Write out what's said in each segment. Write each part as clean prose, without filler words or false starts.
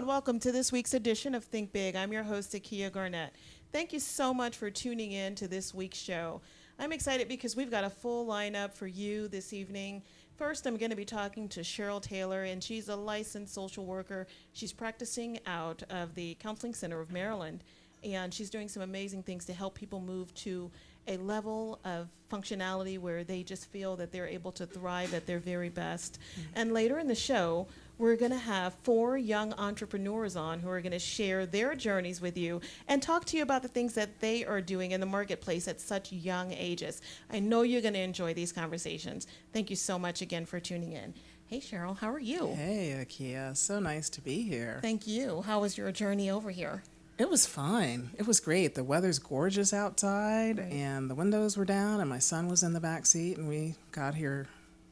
and welcome to this week's edition of Think Big. I'm your host, Akia Garnett. Thank you so much for tuning in to this week's show. I'm excited because we've got a full lineup for you this evening. First, I'm going to be talking to Cheryl Taylor, and she's a licensed social worker. She's practicing out of the Counseling Center of Maryland, and she's doing some amazing things to help people move to a level of functionality where they just feel that they're able to thrive at their very best. And later in the show, we're going to have 4 young entrepreneurs on who are going to share their journeys with you and talk to you about the things that they are doing in the marketplace at such young ages. I know you're going to enjoy these conversations. Thank you so much again for tuning in. Hey, Cheryl, how are you? Hey, Akia. So nice to be here. Thank you. How was your journey over here? It was fine. It was great. The weather's gorgeous outside, Right. and the windows were down, and my son was in the back seat, and we got here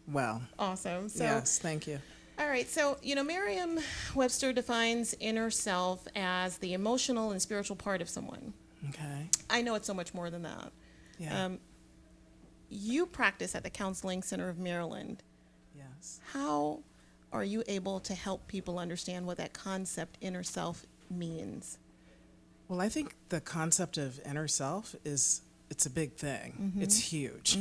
well. Awesome. So, Yes, thank you. all right. So, Merriam-Webster defines inner self as the emotional and spiritual part of someone. Okay. I know it's so much more than that. Yeah. You practice at the Counseling Center of Maryland. Yes. How are you able to help people understand what that concept inner self means? Well, I think the concept of inner self it's a big thing. It's huge.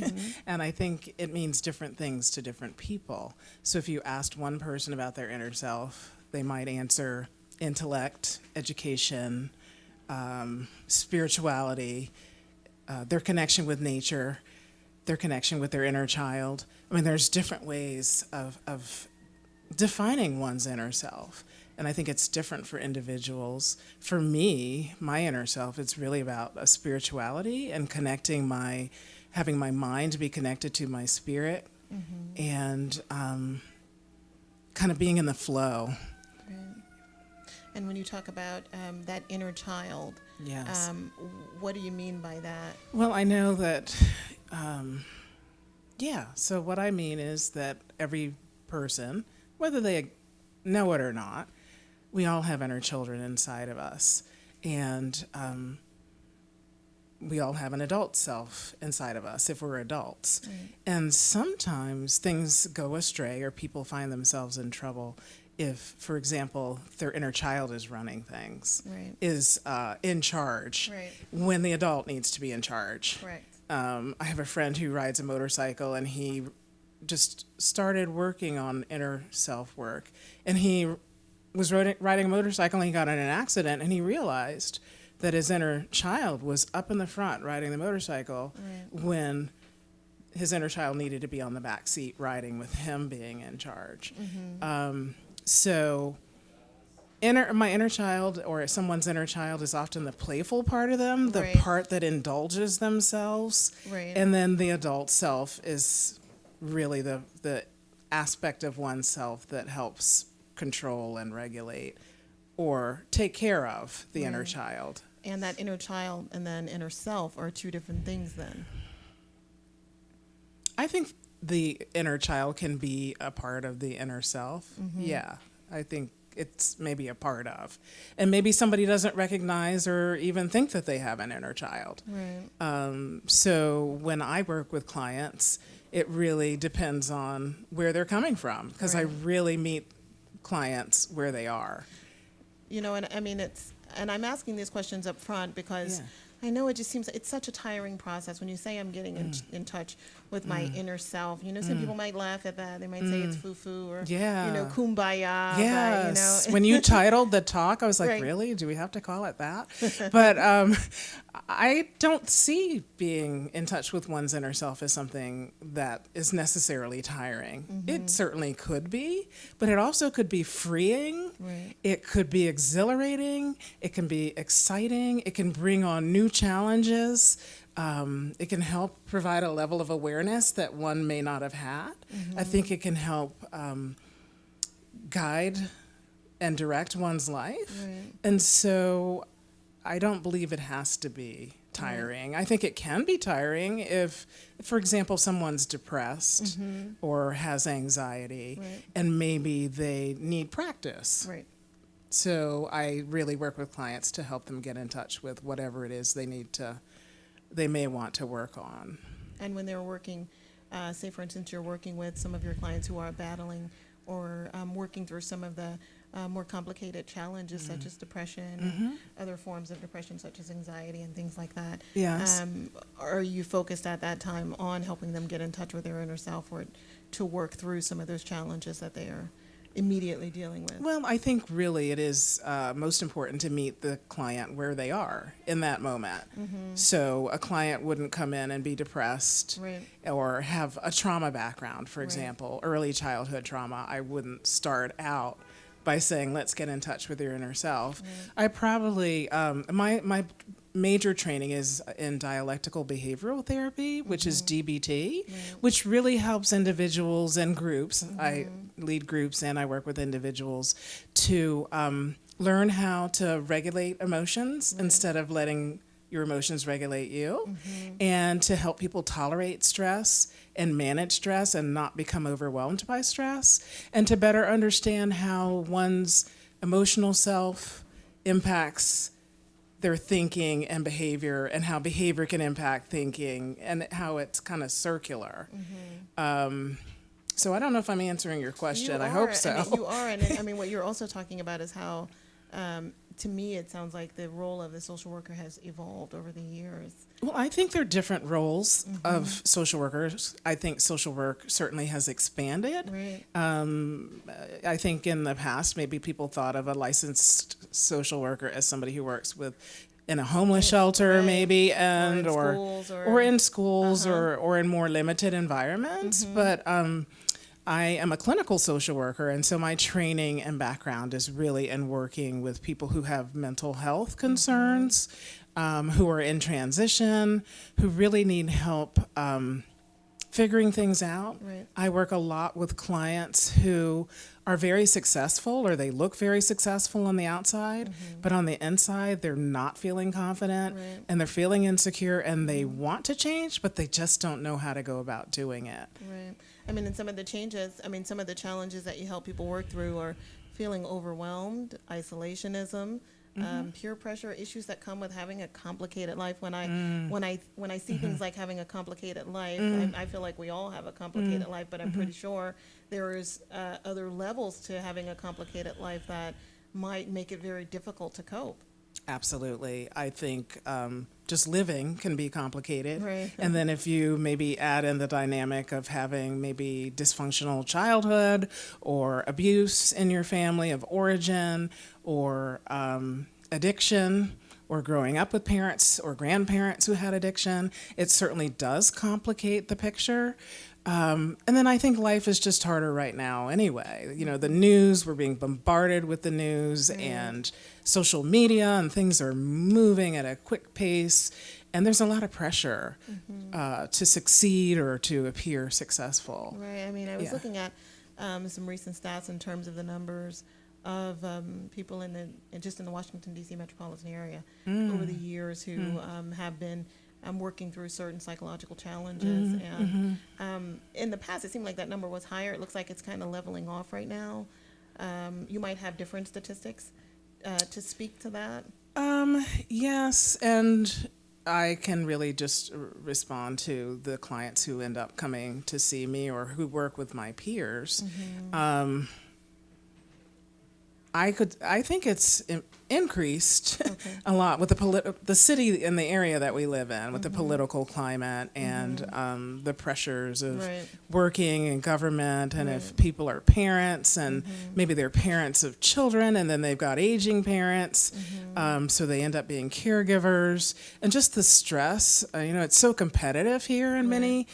And I think it means different things to different people. So if you asked one person about their inner self, they might answer intellect, education, spirituality, their connection with nature, their connection with their inner child. I mean, there's different ways of defining one's inner self. And I think it's different for individuals. For me, my inner self, it's really about a spirituality and having my mind be connected to my spirit and kind of being in the flow. Right. And when you talk about that inner child, Yes. what do you mean by that? Well, I know that, so what I mean is that every person, whether they know it or not, we all have inner children inside of us. And we all have an adult self inside of us if we're adults. Right. And sometimes things go astray or people find themselves in trouble if, for example, their inner child is running things, Right. is in charge Right. when the adult needs to be in charge. Correct. I have a friend who rides a motorcycle, and he just started working on inner self work. And he was riding a motorcycle, and he got in an accident, and he realized that his inner child was up in the front riding the motorcycle Right. when his inner child needed to be on the back seat riding with him being in charge. So my inner child or someone's inner child is often the playful part of them, the Right. part that indulges themselves. Right. And then the adult self is really the aspect of oneself that helps control and regulate or take care of the inner Right. child. And that inner child and then inner self are 2 different things then. I think the inner child can be a part of the inner self. Yeah, I think it's maybe a part of. And maybe somebody doesn't recognize or even think that they have an inner child. Right. So when I work with clients, it really depends on where they're coming from, because I Right. really meet clients where they are. And I mean, and I'm asking these questions up front because Yeah. I know it just seems it's such a tiring process when you say I'm getting in touch with my inner self. Some people might laugh at that. They might say it's foo-foo or, Yeah. kumbaya. Yes. But, When you titled the talk, I was like, Right. really? Do we have to call it that? But I don't see being in touch with one's inner self as something that is necessarily tiring. It certainly could be, but it also could be freeing. Right. It could be exhilarating. It can be exciting. It can bring on new challenges. It can help provide a level of awareness that one may not have had. I think it can help guide and direct one's life. Right. And so I don't believe it has to be tiring. I think it can be tiring if, for example, someone's depressed or has anxiety, Right. and maybe they need practice. Right. So I really work with clients to help them get in touch with whatever it is they may want to work on. And when they're working, say for instance, you're working with some of your clients who are battling or working through some of the more complicated challenges such as depression, and other forms of depression such as anxiety and things like that. Yes. Are you focused at that time on helping them get in touch with their inner self, or to work through some of those challenges that they are immediately dealing with? Well, I think really it is most important to meet the client where they are in that moment. So a client wouldn't come in and be depressed Right. or have a trauma background, for Right. example, early childhood trauma. I wouldn't start out by saying, let's get in touch with your inner self. I probably, my major training is in dialectical behavioral therapy, which is DBT, which really helps individuals and groups. I lead groups and I work with individuals to learn how to regulate emotions instead of letting your emotions regulate you, and to help people tolerate stress and manage stress and not become overwhelmed by stress, and to better understand how one's emotional self impacts their thinking and behavior, and how behavior can impact thinking, and how it's kind of circular. So I don't know if I'm answering your question. I hope so. You are, and I mean, what you're also talking about is how, to me, it sounds like the role of the social worker has evolved over the years. Well, I think there are different roles of social workers. I think social work certainly has expanded. Right. I think in the past, maybe people thought of a licensed social worker as somebody who works with in a homeless shelter, Right. maybe, Or and in schools, or in schools, or in more limited environments. But I am a clinical social worker, and so my training and background is really in working with people who have mental health concerns, who are in transition, who really need help figuring things out. Right. I work a lot with clients who are very successful, or they look very successful on the outside, but on the inside they're not feeling confident, Right. and they're feeling insecure, and they want to change, but they just don't know how to go about doing it. Right. I mean, and some of the changes, I mean, some of the challenges that you help people work through are feeling overwhelmed, isolationism, peer pressure, issues that come with having a complicated life. When I see things like having a complicated life, I feel like we all have a complicated life, but I'm pretty sure there is other levels to having a complicated life that might make it very difficult to cope. Absolutely. I think just living can be complicated. Right. And then if you maybe add in the dynamic of having maybe dysfunctional childhood or abuse in your family of origin, or addiction, or growing up with parents or grandparents who had addiction, it certainly does complicate the picture. And then I think life is just harder right now anyway. You know, the news, we're being bombarded with the news and social media, and things are moving at a quick pace. And there's a lot of pressure to succeed or to appear successul. Right. I mean, I was Yeah. looking at some recent stats in terms of the numbers of people just in the Washington, D.C. metropolitan area over the years who have been working through certain psychological challenges. And in the past, it seemed like that number was higher. It looks like it's kind of leveling off right now. You might have different statistics to speak to that. Yes, and I can really just respond to the clients who end up coming to see me or who work with my peers. I think it's increased a lot with the city and the area that we live in, with the political climate and the pressures of working in government, and if people are parents and maybe they're parents of children, and then they've got aging parents, so they end up being caregivers, and just the stress. It's so competitive here in many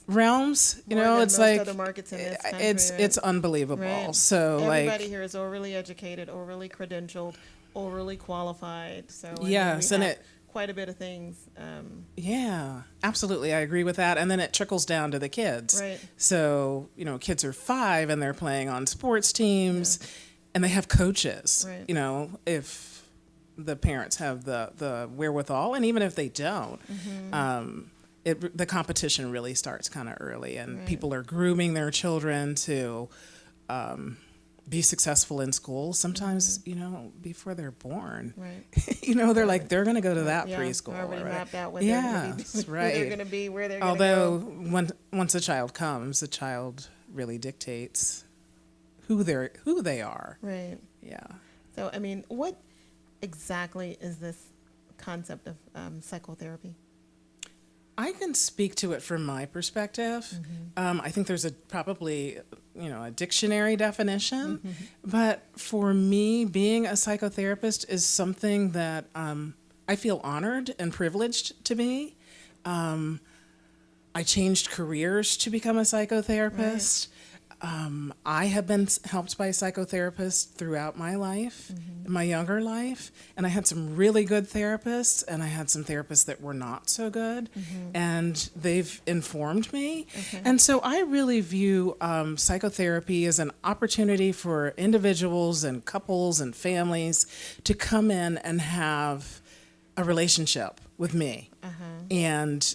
realms. More than it's most like other markets in this country, it's unbelievable. Right. So everybody here is overly educated, overly credentialed, overly qualified. So yes, we and have quite a bit of things. Yeah, absolutely. I agree with that. And then it trickles down to the kids. Right. So, kids are 5 and they're playing on sports teams and they have coaches. Right. If the parents have the wherewithal, and even if they don't, the competition really starts kind of early, and people are grooming their children to be successful in school, sometimes, before they're born. Right. They're like, they're going to go to that Yeah, preschool. already Right? mapped out where Yes, where they're going to be, where they're going to Although go. once a child comes, the child really dictates who they are. Right. Yeah. So, I mean, what exactly is this concept of psychotherapy? I can speak to it from my perspective. I think there's probably a dictionary definition, but for me, being a psychotherapist is something that I feel honored and privileged to be. I changed careers to become a psychotherapist. I have been helped by psychotherapists throughout my life, my younger life, and I had some really good therapists, and I had some therapists that were not so good, and they've informed me. And so I really view psychotherapy as an opportunity for individuals and couples and families to come in and have a relationship with me. And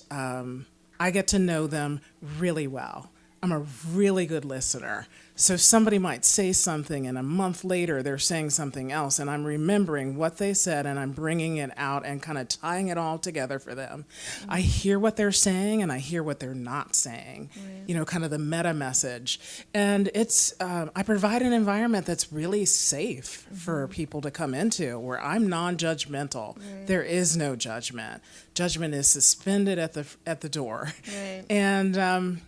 I get to know them really well. I'm a really good listener. So somebody might say something and a month later they're saying something else, and I'm remembering what they said and I'm bringing it out and kind of tying it all together for them. I hear what they're saying and I hear what they're not saying, kind of the meta message. And I provide an environment that's really safe for people to come into, where I'm non-judgmental. There is no judgment. Judgment is suspended at the door. And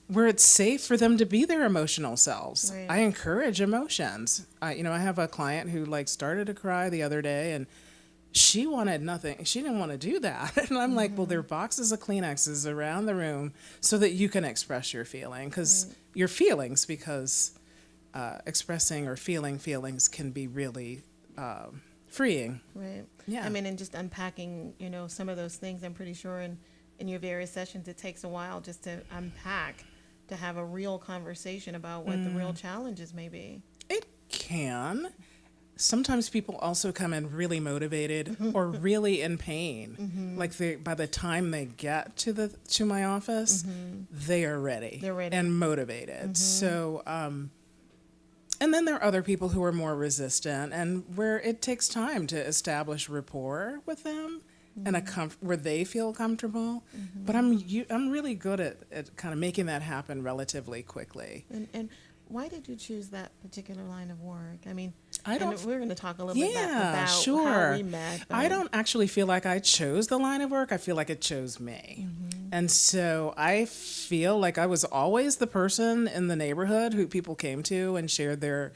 where it's safe for them to be their emotional selves. I encourage emotions. I have a client who started to cry the other day, and she wanted nothing. She didn't want to do that. And I'm like, well, there are boxes of Kleenexes around the room so that you can express your feeling, because your feelings, because expressing or feeling feelings can be really freeing. Yeah. I mean, and just unpacking, some of those things, I'm pretty sure in your various sessions, it takes a while just to unpack, to have a real conversation about what the real challenges may be. It can. Sometimes people also come in really motivated or really in pain. Like by the time they get to my office, they are ready. They're ready and motivated. So, and then there are other people who are more resistant, and where it takes time to establish rapport with them. And where they feel comfortable, but I'm really good at kind of making that happen relatively quickly. And why did you choose that particular line of work? I mean, we're going to talk a little bit about sure. how we met. I don't actually feel like I chose the line of work. I feel like it chose me. And so I feel like I was always the person in the neighborhood who people came to and shared their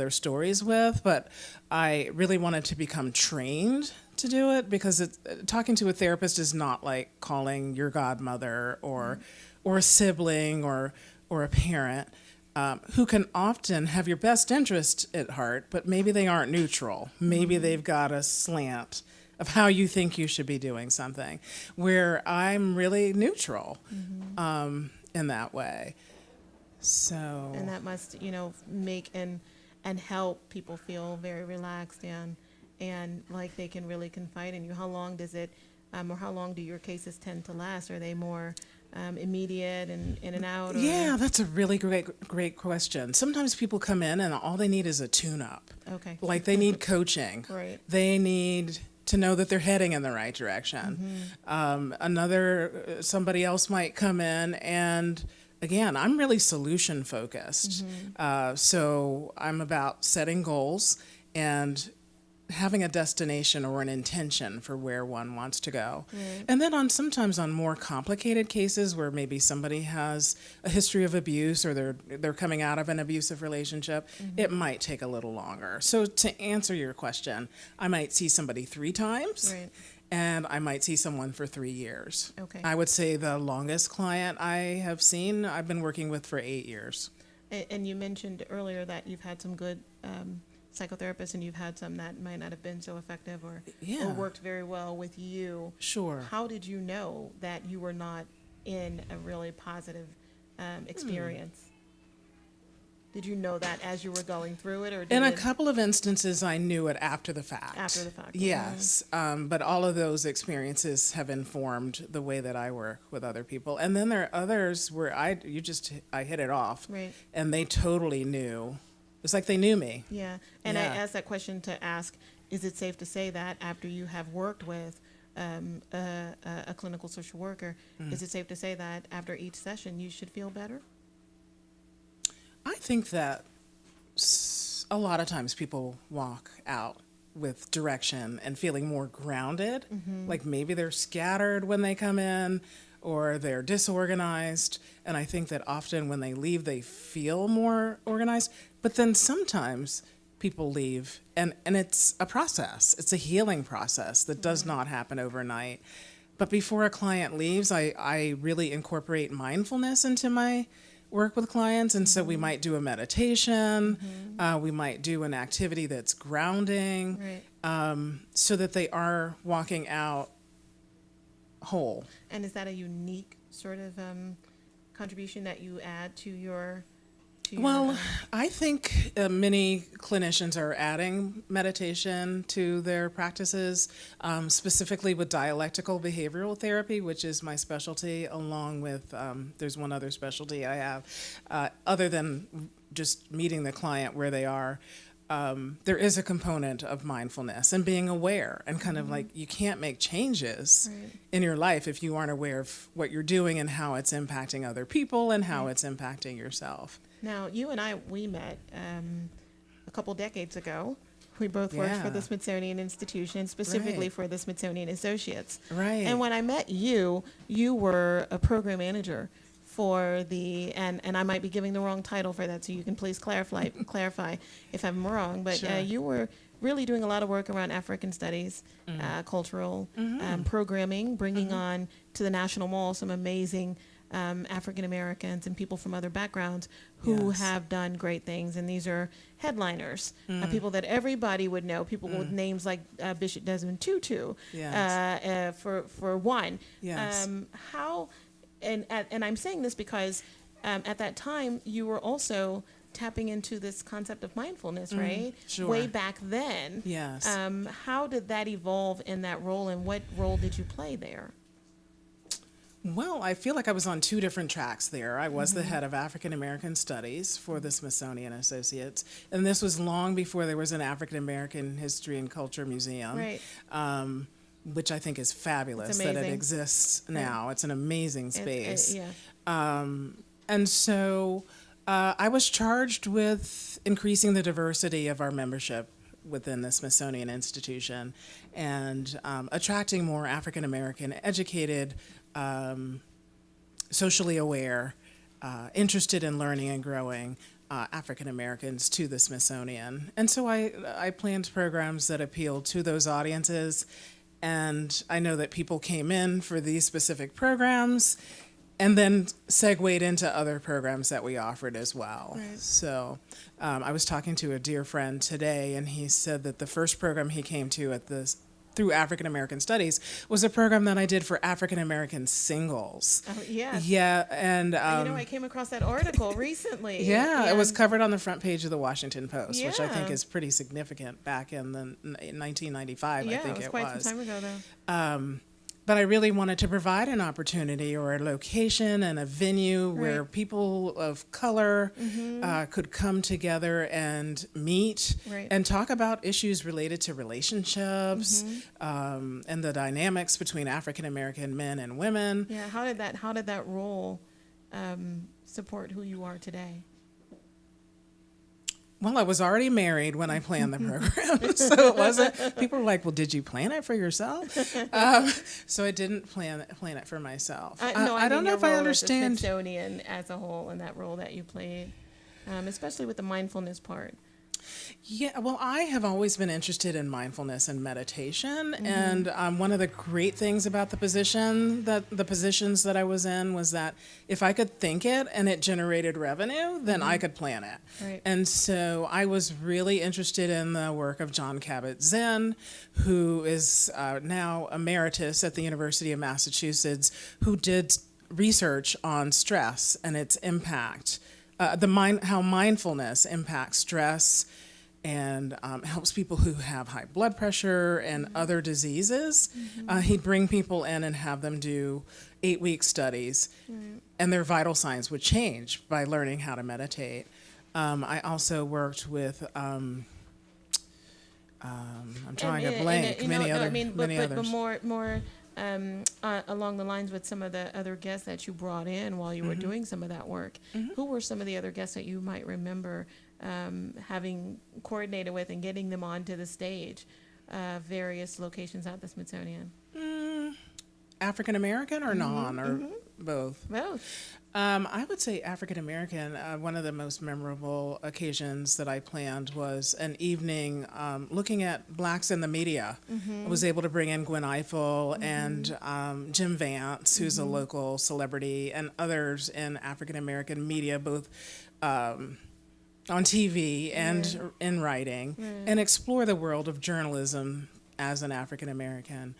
stories with, but I really wanted to become trained to do it, because talking to a therapist is not like calling your godmother or a sibling or a parent, who can often have your best interest at heart, but maybe they aren't neutral. Maybe they've got a slant of how you think you should be doing something, where I'm really neutral in that way. So, and that must make and help people feel very relaxed and like they can really confide in you. How long does it, or how long do your cases tend to last? Are they more immediate and in and out? Or? Yeah, that's a really great question. Sometimes people come in and all they need is a tune-up. Okay. Like they need coaching. Right. They need to know that they're heading in the right direction. Somebody else might come in, and again, I'm really solution focused. So I'm about setting goals and having a destination or an intention for where one wants to go. And then sometimes on more complicated cases where maybe somebody has a history of abuse, or they're coming out of an abusive relationship, it might take a little longer. So to answer your question, I might see somebody 3 times. And I might see someone for 3 years. Okay. I would say the longest client I have seen, I've been working with for 8 years. And you mentioned earlier that you've had some good psychotherapists, and you've had some that might not have been so effective or worked very well with you. Sure. How did you know that you were not in a really positive experience? Did you know that as you were going through it, or in a couple of instances I knew it after the fact? After the fact. Yes. But all of those experiences have informed the way that I work with other people. And then there are others where I hit it off. Right. And they totally knew. It's like they knew me. Yeah. And I asked that question to ask, is it safe to say that after you have worked with a clinical social worker, is it safe to say that after each session you should feel better? I think that a lot of times people walk out with direction and feeling more grounded. Like maybe they're scattered when they come in or they're disorganized. And I think that often when they leave, they feel more organized. But then sometimes people leave and it's a process. It's a healing process that does not happen overnight. But before a client leaves, I really incorporate mindfulness into my work with clients. And so we might do a meditation, we might do an activity that's grounding, so that they are walking out whole. And is that a unique sort of contribution that you add to your? Well, I think many clinicians are adding meditation to their practices, specifically with dialectical behavioral therapy, which is my specialty, along with, there's one other specialty I have, other than just meeting the client where they are. There is a component of mindfulness and being aware and kind of like you can't make changes in your life if you aren't aware of what you're doing and how it's impacting other people and how it's impacting yourself. Now, you and I, we met a couple decades ago. We both worked for the Smithsonian Institution, specifically for the Smithsonian Associates. Right. And when I met you, you were a program manager for the, and I might be giving the wrong title for that, so you can please clarify if I'm wrong, but you were really doing a lot of work around African studies, cultural programming, bringing on to the National Mall some amazing African Americans and people from other backgrounds who have done great things. And these are headliners, people that everybody would know, people with names like Bishop Desmond Tutu, for one. Yes. How, and I'm saying this because at that time you were also tapping into this concept of mindfulness, right? Sure. Way back then. Yes. How did that evolve in that role, and what role did you play there? Well, I feel like I was on two different tracks there. I was the head of African American Studies for the Smithsonian Associates, and this was long before there was an African American History and Culture Museum, which I think is fabulous that it exists now. It's an amazing space. And so I was charged with increasing the diversity of our membership within the Smithsonian Institution and attracting more African American educated, socially aware, interested in learning and growing African Americans to the Smithsonian. And so I planned programs that appealed to those audiences. And I know that people came in for these specific programs and then segued into other programs that we offered as well. So I was talking to a dear friend today, and he said that the first program he came to through African American Studies was a program that I did for African American singles. Oh, yeah. Yeah, and I came across that article recently. It was covered on the front page of the Washington Post, which I think is pretty significant back in 1995. I think it was quite some time ago, though. But I really wanted to provide an opportunity or a location and a venue where people of color could come together and meet and talk about issues related to relationships and the dynamics between African American men and women. Yeah, how did that role support who you are today? Well, I was already married when I planned the program, so it wasn't. People were like, "Well, did you plan it for yourself?" So I didn't plan it for myself. I don't know if I understand the Smithsonian as a whole and that role that you played, especially with the mindfulness part. Yeah, well, I have always been interested in mindfulness and meditation, and one of the great things about the positions that I was in was that if I could think it and it generated revenue, then I could plan it. Right. And so I was really interested in the work of John Kabat-Zinn, who is now emeritus at the University of Massachusetts, who did research on stress and its impact. How mindfulness impacts stress and helps people who have high blood pressure and other diseases. He'd bring people in and have them do 8-week studies, and their vital signs would change by learning how to meditate. I also worked with, I'm trying to blank, many others. But more along the lines with some of the other guests that you brought in while you were doing some of that work, who were some of the other guests that you might remember having coordinated with and getting them onto the stage, various locations at the Smithsonian? African American or non or both? Both. I would say African American. One of the most memorable occasions that I planned was an evening looking at blacks in the media. I was able to bring in Gwen Ifill and Jim Vance, who's a local celebrity, and others in African American media, both on TV and in writing, and explore the world of journalism as an African American.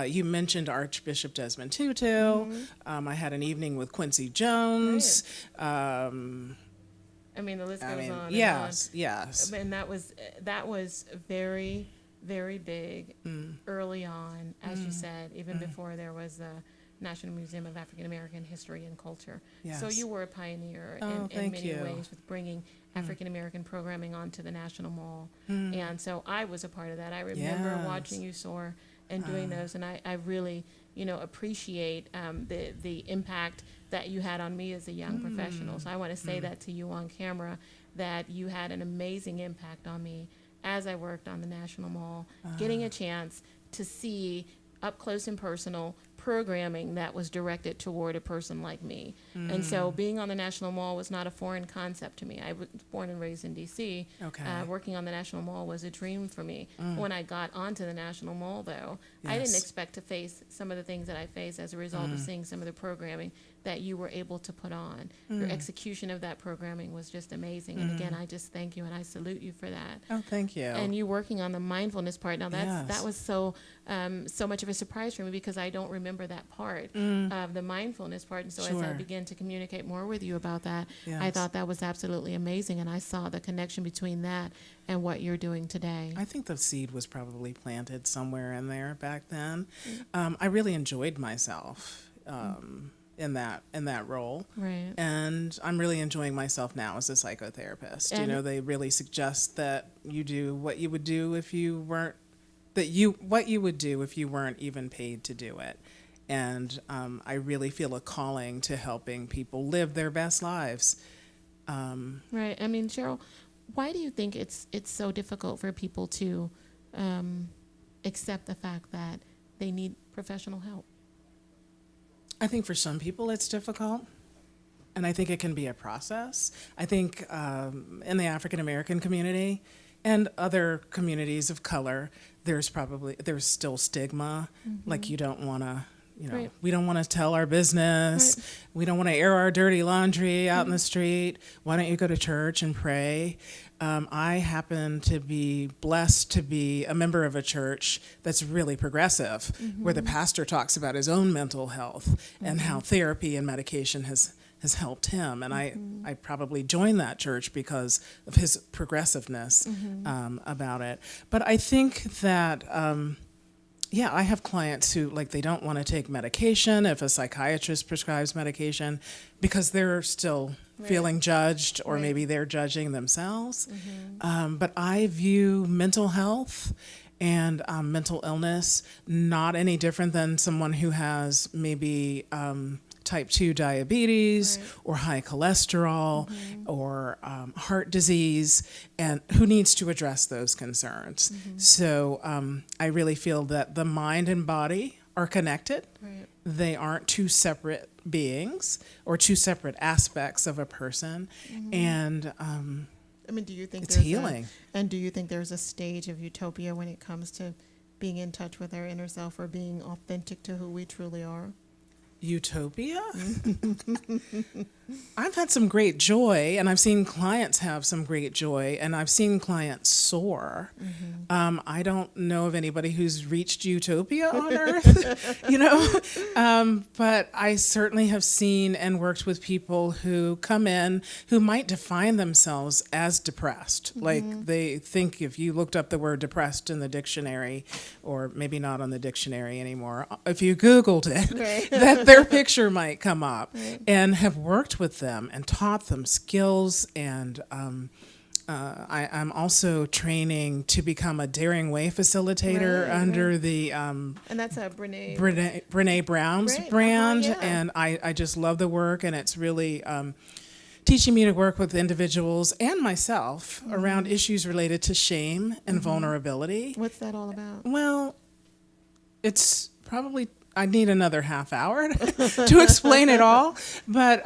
You mentioned Archbishop Desmond Tutu. I had an evening with Quincy Jones. I mean, the list goes on. Yes, and on. yes. And that was very, very big early on, as you said, even before there was the National Museum of African American History and Culture. Yes. So you were a pioneer in many ways with bringing African American programming onto the National Mall. And so I was a part of that. I remember watching you soar and doing those, and I really, appreciate the impact that you had on me as a young professional. So I want to say that to you on camera, that you had an amazing impact on me as I worked on the National Mall, getting a chance to see up close and personal programming that was directed toward a person like me. And so being on the National Mall was not a foreign concept to me. I was born and raised in D.C. Okay. Working on the National Mall was a dream for me. When I got onto the National Mall, though, I didn't expect to face some of the things that I faced as a result of seeing some of the programming that you were able to put on. Your execution of that programming was just amazing. And again, I just thank you and I salute you for that. Oh, thank you. And you working on the mindfulness part. Now that was so much of a surprise for me, because I don't remember that part of the mindfulness part. And so as I began to communicate more with you about that, I thought that was absolutely amazing. And I saw the connection between that and what you're doing today. I think the seed was probably planted somewhere in there back then. I really enjoyed myself in that role. Right. And I'm really enjoying myself now as a psychotherapist. And they really suggest that you do what you would do if you weren't even paid to do it. And I really feel a calling to helping people live their best lives. Right. I mean, Cheryl, why do you think it's so difficult for people to accept the fact that they need professional help? I think for some people it's difficult, and I think it can be a process. I think in the African American community and other communities of color, there's still stigma, like you don't want to, Right. we don't want to tell our business, we don't want to air our dirty laundry out in the street. Why don't you go to church and pray? I happen to be blessed to be a member of a church that's really progressive, where the pastor talks about his own mental health and how therapy and medication has helped him. And I probably joined that church because of his progressiveness about it. But I think that, I have clients who, they don't want to take medication if a psychiatrist prescribes medication because they're still feeling judged, or maybe they're judging themselves. But I view mental health and mental illness not any different than someone who has maybe type 2 diabetes or high cholesterol or heart disease, and who needs to address those concerns. So I really feel that the mind and body are connected. Right. They aren't two separate beings or two separate aspects of a person. And I mean, do you think it's there's healing. And do you think there's a stage of utopia when it comes to being in touch with our inner self, or being authentic to who we truly are? Utopia? I've had some great joy, and I've seen clients have some great joy, and I've seen clients soar. I don't know of anybody who's reached utopia on earth, but I certainly have seen and worked with people who come in who might define themselves as depressed. Like, they think if you looked up the word depressed in the dictionary, or maybe not on the dictionary anymore, if you Googled it, that their picture might come up, and have worked with them and taught them skills and I'm also training to become a Daring Way facilitator under the And that's a Brene Brown's Right, brand, yeah. and I just love the work, and it's really teaching me to work with individuals and myself around issues related to shame and vulnerability. What's that all about? Well, it's probably, I need another half hour to explain it all, but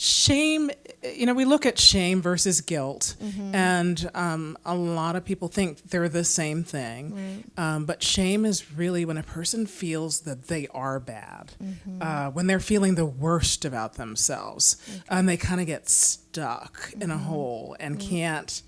shame, we look at shame versus guilt, and a lot of people think they're the same thing. Right. But shame is really when a person feels that they are bad, when they're feeling the worst about themselves, and they kind of get stuck in a hole and can't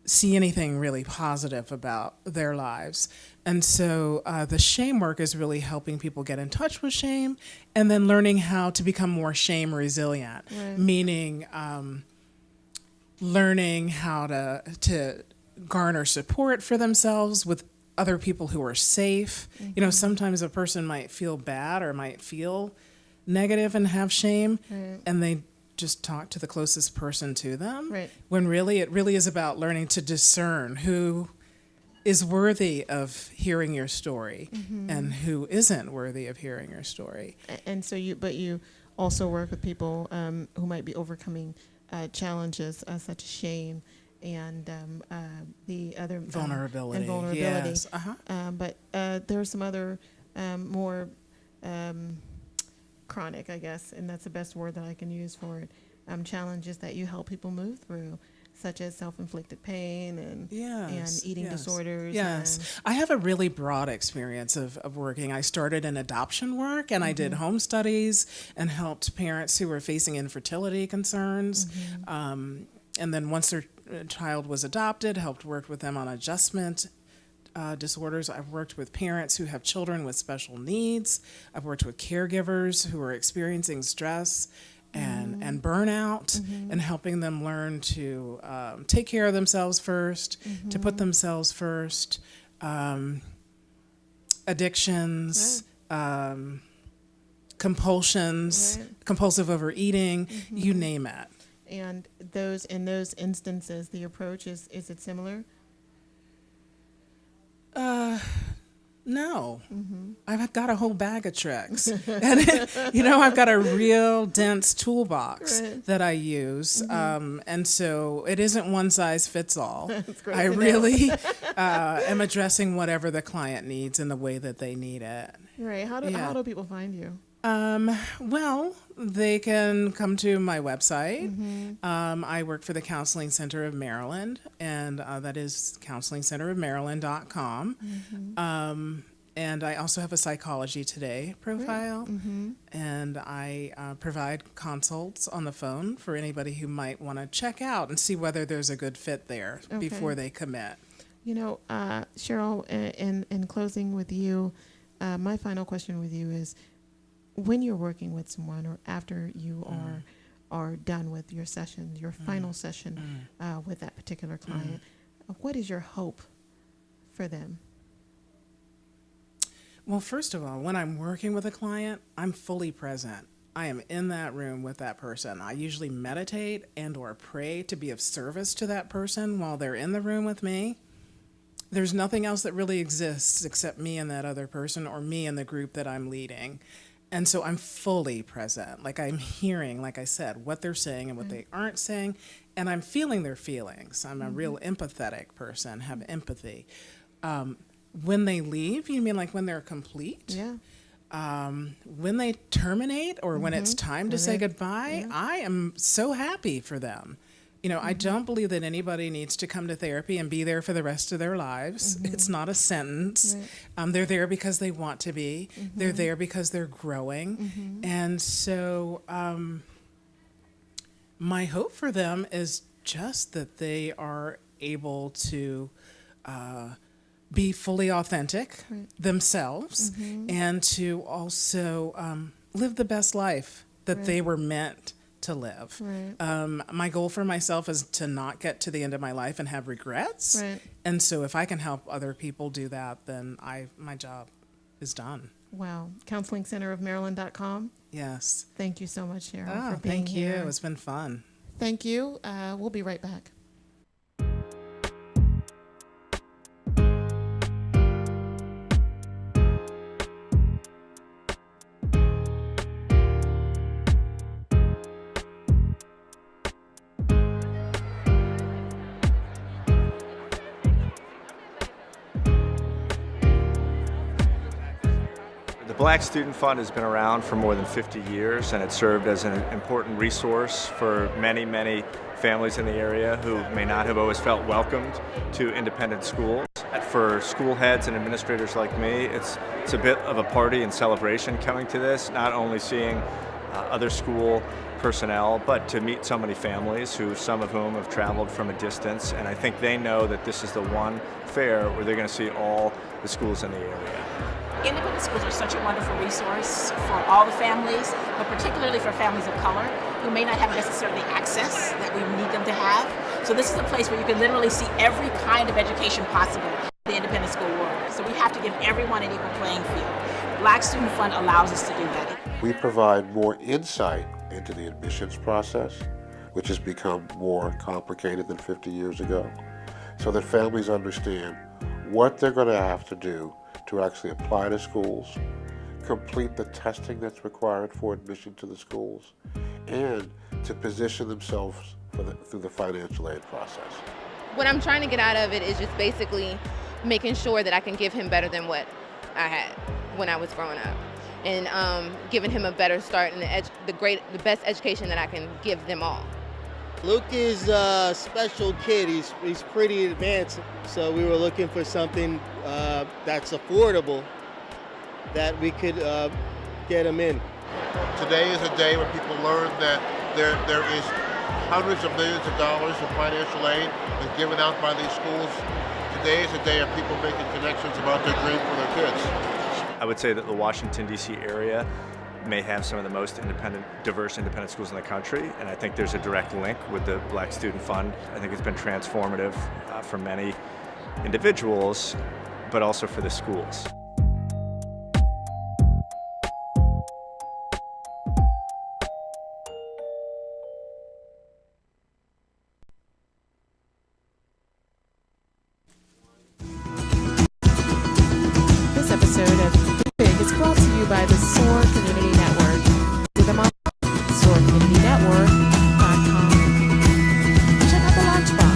see anything really positive about their lives. And so the shame work is really helping people get in touch with shame and then learning how to become more shame resilient, Right. meaning learning how to garner support for themselves with other people who are safe. Sometimes a person might feel bad or might feel negative and have shame, Right. and they just talk to the closest person to them, Right. when really it really is about learning to discern who is worthy of hearing your story and who isn't worthy of hearing your story. And so you also work with people who might be overcoming challenges such as shame and the other Vulnerability. and vulnerability. Yes. But there are some other more chronic, I guess, and that's the best word that I can use for it. Challenges that you help people move through, such as self-inflicted pain and eating disorders. Yes. And I have a really broad experience of working. I started in adoption work, and I did home studies and helped parents who were facing infertility concerns. And then once their child was adopted, helped work with them on adjustment disorders. I've worked with parents who have children with special needs. I've worked with caregivers who are experiencing stress and burnout, and helping them learn to take care of themselves first, to put themselves first, addictions, compulsions, Right. compulsive overeating, you name it. and in those instances, the approach is it similar? No, I've got a whole bag of tricks, and I've got a real dense toolbox Right. that I use, and so it isn't one size fits all. That's great I to know. really am addressing whatever the client needs in the way that they need it. Right. How do people find you? Well, they can come to my website. I work for the Counseling Center of Maryland, and that is counselingcenterofmaryland.com. And I also have a Psychology Today profile, and I provide consults on the phone for anybody who might want to check out and see whether there's a good fit there before they commit. Cheryl, in closing with you, my final question with you is, when you're working with someone or after you are done with your session, your final session with that particular client, what is your hope for them? Well, first of all, when I'm working with a client, I'm fully present. I am in that room with that person. I usually meditate and or pray to be of service to that person while they're in the room with me. There's nothing else that really exists except me and that other person, or me and the group that I'm leading. And so I'm fully present. Like, I'm hearing, like I said, what they're saying and what they aren't saying, and I'm feeling their feelings. I'm a real empathetic person, have empathy. When they leave, you mean like when they're complete? Yeah. When they terminate, or when it's time to say goodbye, yeah. I am so happy for them. I don't believe that anybody needs to come to therapy and be there for the rest of their lives. It's not a sentence. Right. They're there because they want to be. They're there because they're growing. And so my hope for them is just that they are able to be fully authentic themselves, and to also live the best life that they were meant to live. Right. My goal for myself is to not get to the end of my life and have regrets. Right. And so if I can help other people do that, then my job is done. Wow. CounselingCenterofMaryland.com. Yes. Thank you so much, Cheryl, Oh, for being thank here. you. It's been fun. Thank you. We'll be right back. The Black Student Fund has been around for more than 50 years, and it served as an important resource for many, many families in the area who may not have always felt welcomed to independent schools. For school heads and administrators like me, it's a bit of a party and celebration coming to this, not only seeing other school personnel, but to meet so many families, some of whom have traveled from a distance, and I think they know that this is the one fair where they're going to see all the schools in the area. Independent schools are such a wonderful resource for all the families, but particularly for families of color who may not have necessarily access that we need them to have. So this is a place where you can literally see every kind of education possible in the independent school world. So we have to give everyone an equal playing field. Black Student Fund allows us to do that. We provide more insight into the admissions process, which has become more complicated than 50 years ago, so that families understand what they're going to have to do to actually apply to schools, complete the testing that's required for admission to the schools, and to position themselves through the financial aid process. What I'm trying to get out of it is just basically making sure that I can give him better than what I had when I was growing up, and giving him a better start and the best education that I can give them all. Luke is a special kid. He's pretty advanced, so we were looking for something that's affordable that we could get him in. Today is a day when people learn that there is hundreds of millions of dollars in financial aid and given out by these schools. Today is a day of people making connections about their dream for their kids. I would say that the Washington, D.C. area may have some of the most diverse independent schools in the country, and I think there's a direct link with the Black Student Fund. I think it's been transformative for many individuals, but also for the schools. This episode of ThinkBIG is brought to you by the SOAR Community Network. With them on SOARCommunityNetwork.com. Check out the Launchbox.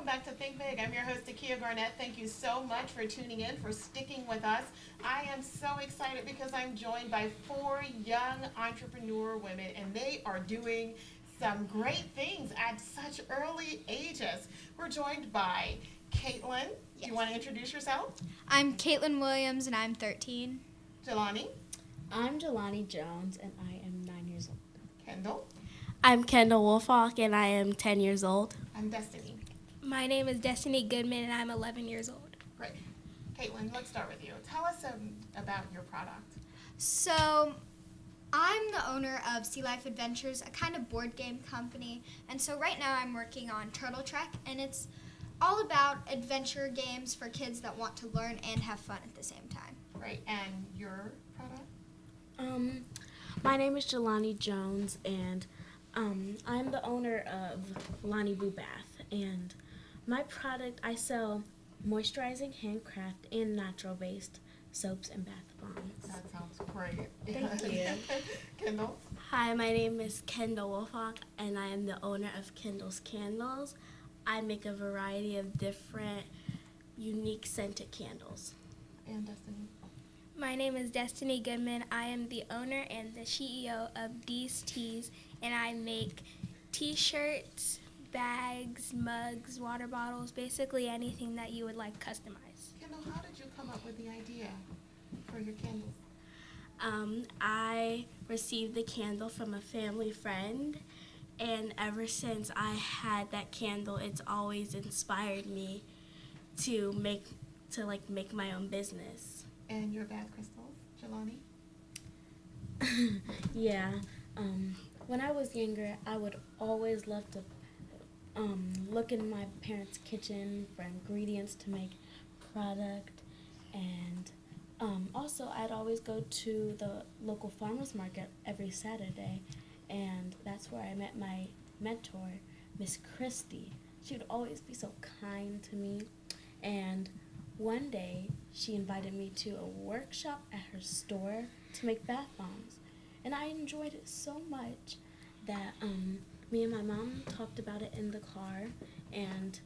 Welcome back to Think Big. I'm your host, Akia Garnett. Thank you so much for tuning in, for sticking with us. I am so excited because I'm joined by 4 young entrepreneur women, and they are doing some great things at such early ages. We're joined by Caitlin. Do you want to introduce yourself? I'm Caitlin Williams, and I'm 13. Jelani. I'm Jelani Jones, and I am 9 years old. Kendall. I'm Kendall Wolfhawk, and I am 10 years old. I'm Destiny. My name is Destiny Goodman, and I'm 11 years old. Great. Caitlin, let's start with you. Tell us about your product. So, I'm the owner of Sea Life Adventures, a kind of board game company. And so right now I'm working on Turtle Trek, and it's all about adventure games for kids that want to learn and have fun at the same time. Great. And your product? My name is Jelani Jones, and I'm the owner of Lonnie Boo Bath. And my product, I sell moisturizing, handcraft, and natural-based soaps and bath bombs. That sounds great. Thank you. Kendall? Hi, my name is Kendall Wolfhawk, and I am the owner of Kendall's Candles. I make a variety of different, unique scented candles. And Destiny? My name is Destiny Goodman. I am the owner and the CEO of D's Teas, and I make t-shirts, bags, mugs, water bottles, basically anything that you would like customized. Kendall, how did you come up with the idea for your candles? I received the candle from a family friend, and ever since I had that candle, it's always inspired me to make my own business. And your bath crystals, Jelani? Yeah. When I was younger, I would always love to look in my parents' kitchen for ingredients to make product, and also I'd always go to the local farmers market every Saturday, and that's where I met my mentor, Miss Christie. She would always be so kind to me, and one day she invited me to a workshop at her store to make bath bombs, and I enjoyed it so much that me and my mom talked about it in the car, and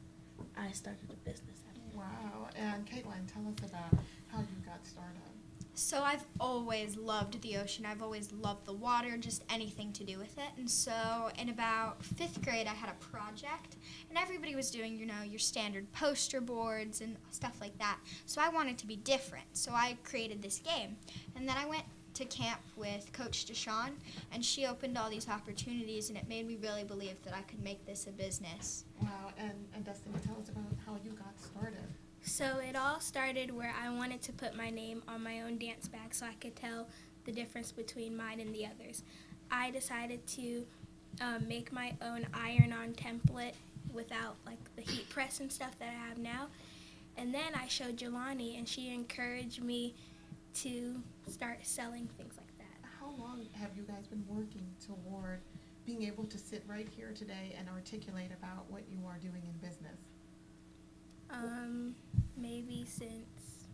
I started a business out of it. Wow. And Caitlin, tell us about how you got started. So I've always loved the ocean. I've always loved the water, just anything to do with it. And so in about 5th grade, I had a project, and everybody was doing, your standard poster boards and stuff like that. So I wanted to be different. So I created this game. And then I went to camp with Coach Deshawn, and she opened all these opportunities, and it made me really believe that I could make this a business. Wow. And Destiny, tell us about how you got started. So it all started where I wanted to put my name on my own dance bag so I could tell the difference between mine and the others. I decided to make my own iron-on template without the heat press and stuff that I have now. And then I showed Jelani, and she encouraged me to start selling things like that. How long have you guys been working toward being able to sit right here today and articulate about what you are doing in business? Maybe since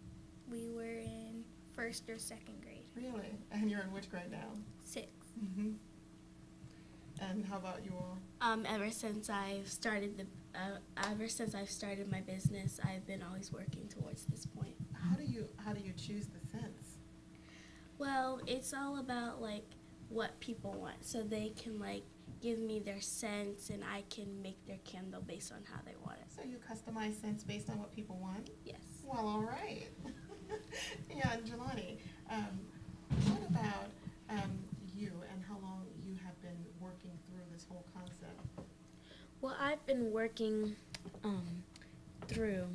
we were in 1st or 2nd grade. Really? And you're in which grade now? 6th. Mm-hmm. And how about you all? Ever since I've started my business, I've been always working towards this point. How do you choose the scents? Well, it's all about what people want, so they can give me their scents, and I can make their candle based on how they want it. So you customize scents based on what people want? Yes. Well, all right. Yeah, and Jelani, what about you and how long you have been working through this whole concept? Well, I've been working through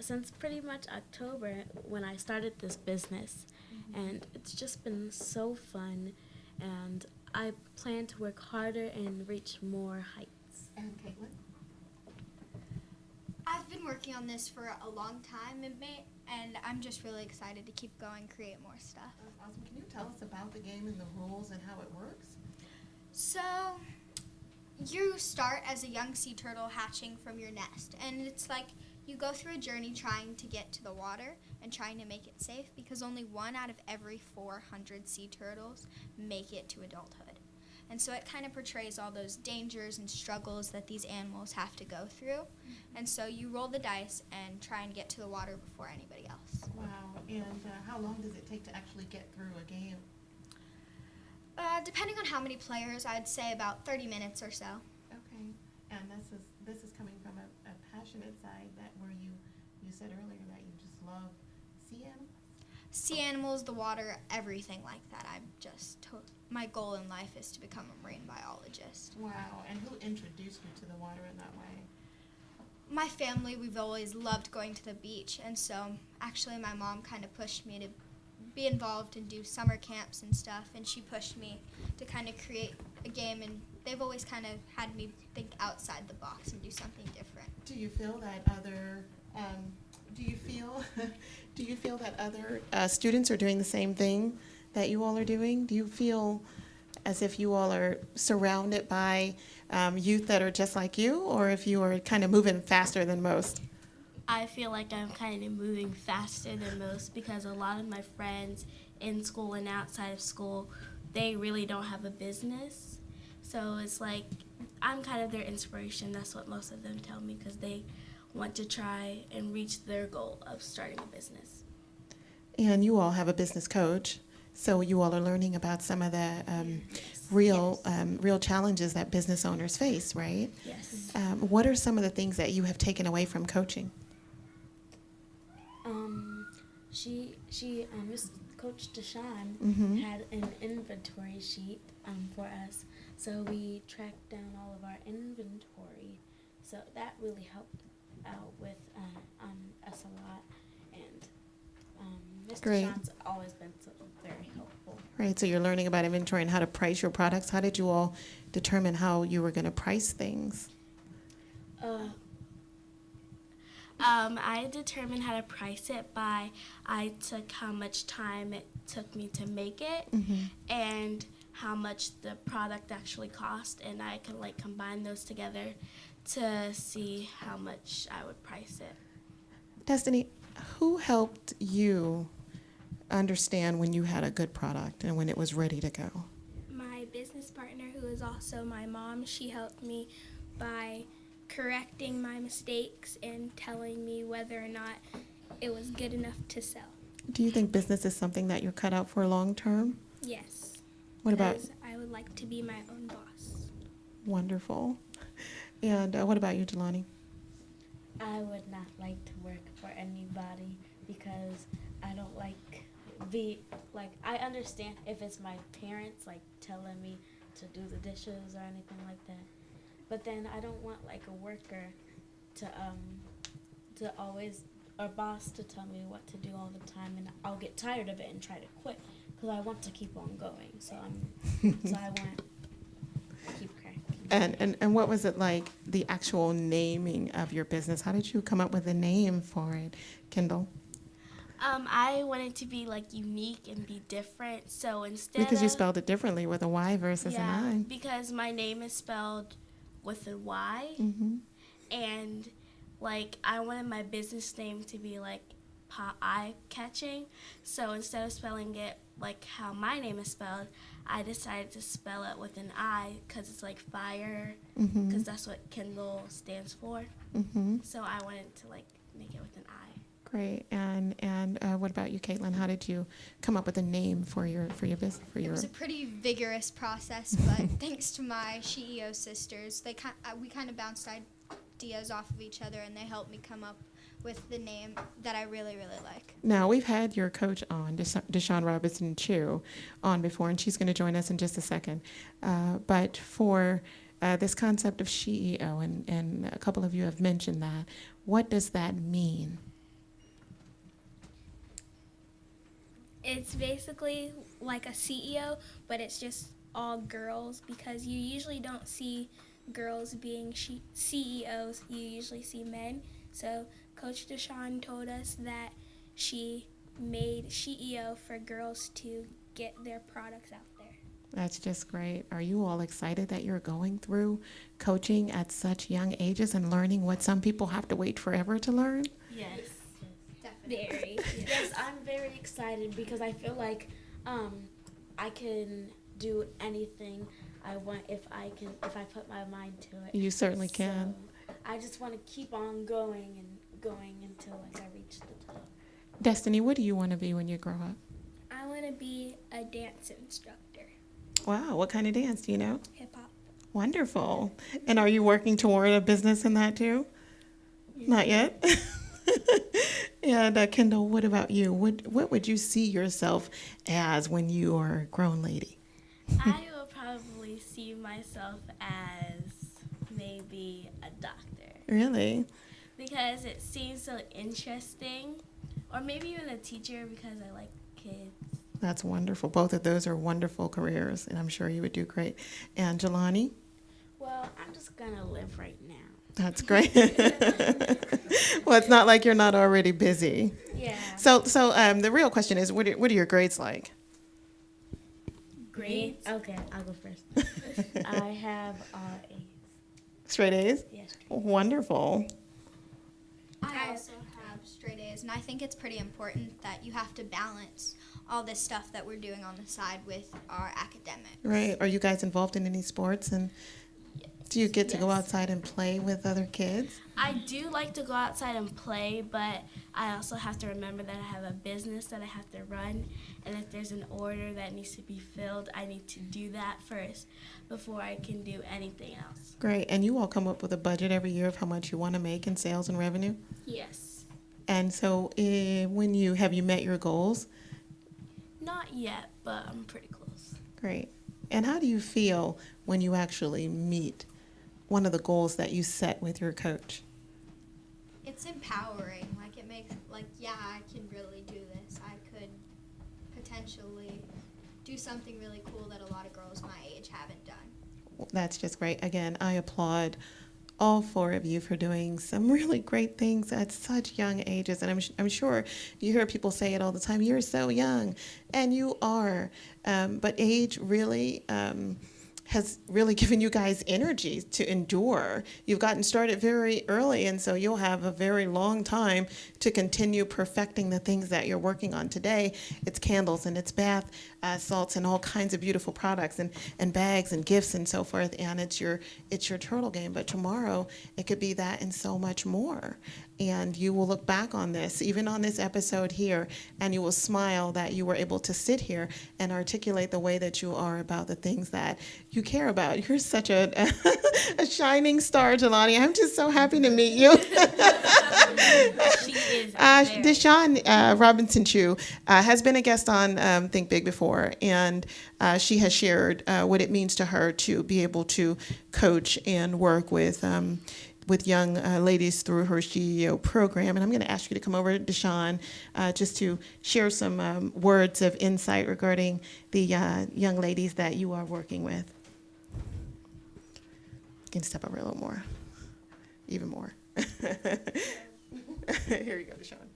since pretty much October when I started this business, and it's just been so fun, and I plan to work harder and reach more heights. And Caitlin? I've been working on this for a long time, and I'm just really excited to keep going, create more stuff. That's awesome. Can you tell us about the game and the rules and how it works? So, you start as a young sea turtle hatching from your nest, and it's you go through a journey trying to get to the water and trying to make it safe, because only 1 out of every 400 sea turtles make it to adulthood. And so it kind of portrays all those dangers and struggles that these animals have to go through. And so you roll the dice and try and get to the water before anybody else. Wow. And how long does it take to actually get through a game? Depending on how many players, I'd say about 30 minutes or so. Okay. And this is coming from a passionate side where you said earlier that you just love sea animals? Sea animals, the water, everything like that. My goal in life is to become a marine biologist. Wow. And who introduced you to the water in that way? My family, we've always loved going to the beach, and so actually my mom kind of pushed me to be involved and do summer camps and stuff, and she pushed me to kind of create a game, and they've always kind of had me think outside the box and do something different. Do you feel that other students are doing the same thing that you all are doing? Do you feel as if you all are surrounded by youth that are just like you, or if you are kind of moving faster than most? I feel like I'm kind of moving faster than most because a lot of my friends in school and outside of school, they really don't have a business. So it's like I'm kind of their inspiration. That's what most of them tell me because they want to try and reach their goal of starting a business. And you all have a business coach, so you all are learning about some of the real challenges that business owners face, right? Yes. What are some of the things that you have taken away from coaching? Miss Coach Deshawn had an inventory sheet for us, so we tracked down all of our inventory. So that really helped out with us a lot, and Mr. Great. Deshawn's always been very helpful. Right, so you're learning about inventory and how to price your products. How did you all determine how you were going to price things? I determined how to price it by I took how much time it took me to make it and how much the product actually cost, and I could combine those together to see how much I would price it. Destiny, who helped you understand when you had a good product and when it was ready to go? My business partner, who is also my mom, she helped me by correcting my mistakes and telling me whether or not it was good enough to sell. Do you think business is something that you're cut out for long term? Yes. What about? Because I would like to be my own boss. Wonderful. And what about you, Jelani? I would not like to work for anybody because I don't I understand if it's my parents telling me to do the dishes or anything like that, but then I don't want a worker to always, or boss to tell me what to do all the time, and I'll get tired of it and try to quit because I want to keep on going. So I want to keep cracking. And what was it like, the actual naming of your business? How did you come up with a name for it, Kendall? I wanted to be unique and be different, so instead Because you spelled it differently with a Y versus an I. Because my name is spelled with a Y, and I wanted my business name to be eye-catching, so instead of spelling it how my name is spelled, I decided to spell it with an I because it's fire, because that's what Kindle stands for. So I wanted to make it with an I. Great. And what about you, Caitlin? How did you come up with a name for your business? It was a pretty vigorous process, but thanks to my CEO sisters, we kind of bounced ideas off of each other, and they helped me come up with the name that I really, really like. Now, we've had your coach on, Deshawn Robinson Chu, on before, and she's going to join us in just a second. But for this concept of CEO, and a couple of you have mentioned that, what does that mean? It's basically like a CEO, but it's just all girls because you usually don't see girls being CEOs. You usually see men. So Coach Deshawn told us that she made CEO for girls to get their products out there. That's just great. Are you all excited that you're going through coaching at such young ages and learning what some people have to wait forever to learn? Yes. Very. Yes, I'm very excited because I feel like I can do anything I want if I put my mind to it. You certainly can. So I just want to keep on going and going until like I reach the top. Destiny, what do you want to be when you grow up? I want to be a dance instructor, Wow, what kind of dance do you know? hip hop. Wonderful. And are you working toward a business in that too? Not yet. And Kendall, what about you? What would you see yourself as when you are a grown lady? I will probably see myself as maybe a doctor Really? because it seems so interesting, or maybe even a teacher because I like kids. That's wonderful. Both of those are wonderful careers, and I'm sure you would do great. And Jelani? Well, I'm just gonna live right now. That's great. Well, it's not like you're not already busy. Yeah. So the real question is, what are your grades like? Grades? Okay, I'll go first. I have A's. Straight A's? Yes. Wonderful. I also have straight A's, and I think it's pretty important that you have to balance all this stuff that we're doing on the side with our academics. Right. Are you guys involved in any sports? And do you get to go outside and play with other kids? I do like to go outside and play, but I also have to remember that I have a business that I have to run, and if there's an order that needs to be filled, I need to do that first before I can do anything else. Great. And you all come up with a budget every year of how much you want to make in sales and revenue? Yes. And so have you met your goals? Not yet, but I'm pretty close. Great. And how do you feel when you actually meet one of the goals that you set with your coach? It's empowering. Like, it makes, like, yeah, I can really do this. I could potentially do something really cool that a lot of girls my age haven't done. That's just great. Again, I applaud all four of you for doing some really great things at such young ages. And I'm sure you hear people say it all the time, you're so young, and you are. But age really has really given you guys energy to endure. You've gotten started very early, and so you'll have a very long time to continue perfecting the things that you're working on today. It's candles and it's bath salts and all kinds of beautiful products and bags and gifts and so forth, and it's your turtle game. But tomorrow it could be that and so much more. And you will look back on this, even on this episode here, and you will smile that you were able to sit here and articulate the way that you are about the things that you care about. You're such a shining star, Jelani. I'm just so happy to meet you. She is Deshawn Robinson Chu has been a guest on Think Big before, and she has shared what it means to her to be able to coach and work with young ladies through her CEO program. And I'm going to ask you to come over, Deshawn, just to share some words of insight regarding the young ladies that you are working with. You can step over a little more, even more. Here you go, Deshawn.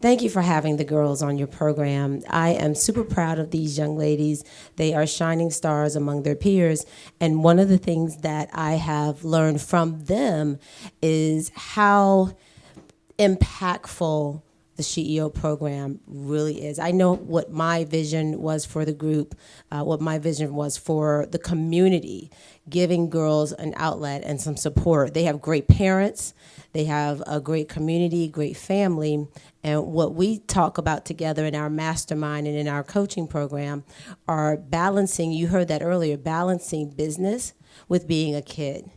Thank you for having the girls on your program. I am super proud of these young ladies. They are shining stars among their peers. And one of the things that I have learned from them is how impactful the CEO program really is. I know what my vision was for the group, what my vision was for the community, giving girls an outlet and some support. They have great parents. They have a great community, great family. And what we talk about together in our mastermind and in our coaching program are balancing, you heard that earlier, balancing business with being a kid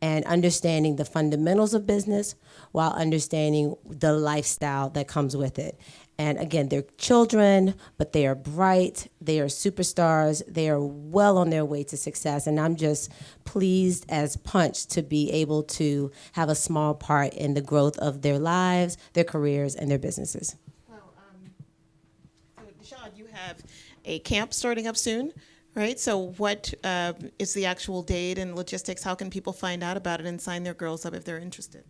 and understanding the fundamentals of business while understanding the lifestyle that comes with it. And again, they're children, but they are bright, they are superstars, they are well on their way to success. And I'm just pleased as punch to be able to have a small part in the growth of their lives, their careers, and their businesses. Well, so Deshawn, you have a camp starting up soon, right? So what is the actual date and logistics? How can people find out about it and sign their girls up if they're interested?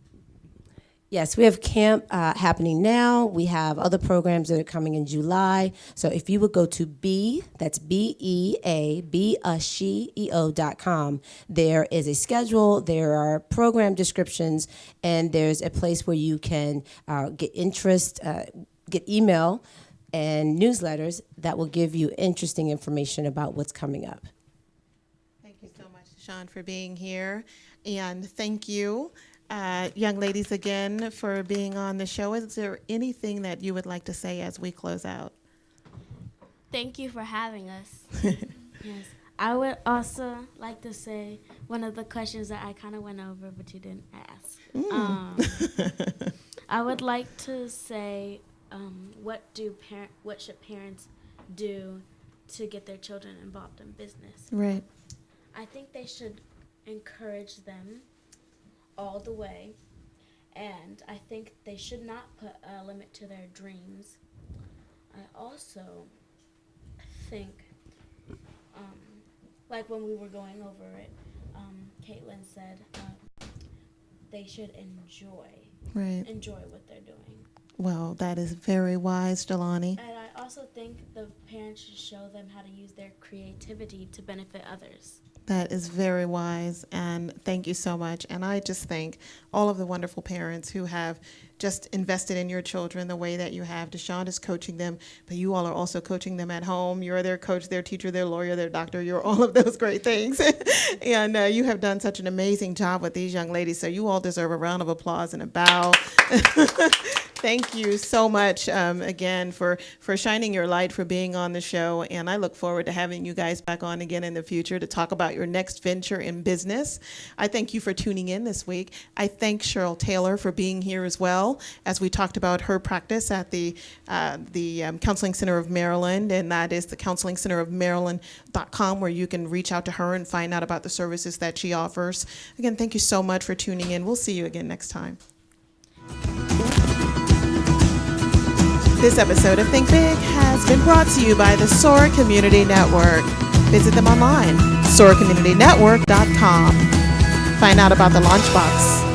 Yes, we have camp happening now. We have other programs that are coming in July. So if you would go to that's BEABEO.com, there is a schedule, there are program descriptions, and there's a place where you can get interest, get email and newsletters that will give you interesting information about what's coming up. Thank you so much, Sean, for being here. And thank you, young ladies, again, for being on the show. Is there anything that you would like to say as we close out? Thank you for having us. Yes. I would also like to say one of the questions that I kind of went over, but you didn't ask. I would like to say, what should parents do to get their children involved in business? Right. I think they should encourage them all the way, and I think they should not put a limit to their dreams. I also think, like when we were going over it, Caitlin said they should enjoy what they're doing. Well, that is very wise, Jelani. And I also think the parents should show them how to use their creativity to benefit others. That is very wise, and thank you so much. And I just thank all of the wonderful parents who have just invested in your children the way that you have. Deshawn is coaching them, but you all are also coaching them at home. You're their coach, their teacher, their lawyer, their doctor. You're all of those great things. And you have done such an amazing job with these young ladies, so you all deserve a round of applause and a bow. Thank you so much again for shining your light, for being on the show. And I look forward to having you guys back on again in the future to talk about your next venture in business. I thank you for tuning in this week. I thank Cheryl Taylor for being here as well, as we talked about her practice at the Counseling Center of Maryland, and that is the counselingcenterofmaryland.com, where you can reach out to her and find out about the services that she offers. Again, thank you so much for tuning in. We'll see you again next time. This episode of Think Big has been brought to you by the SOAR Community Network. Visit them online, soarcommunitynetwork.com. Find out about the Launchbox.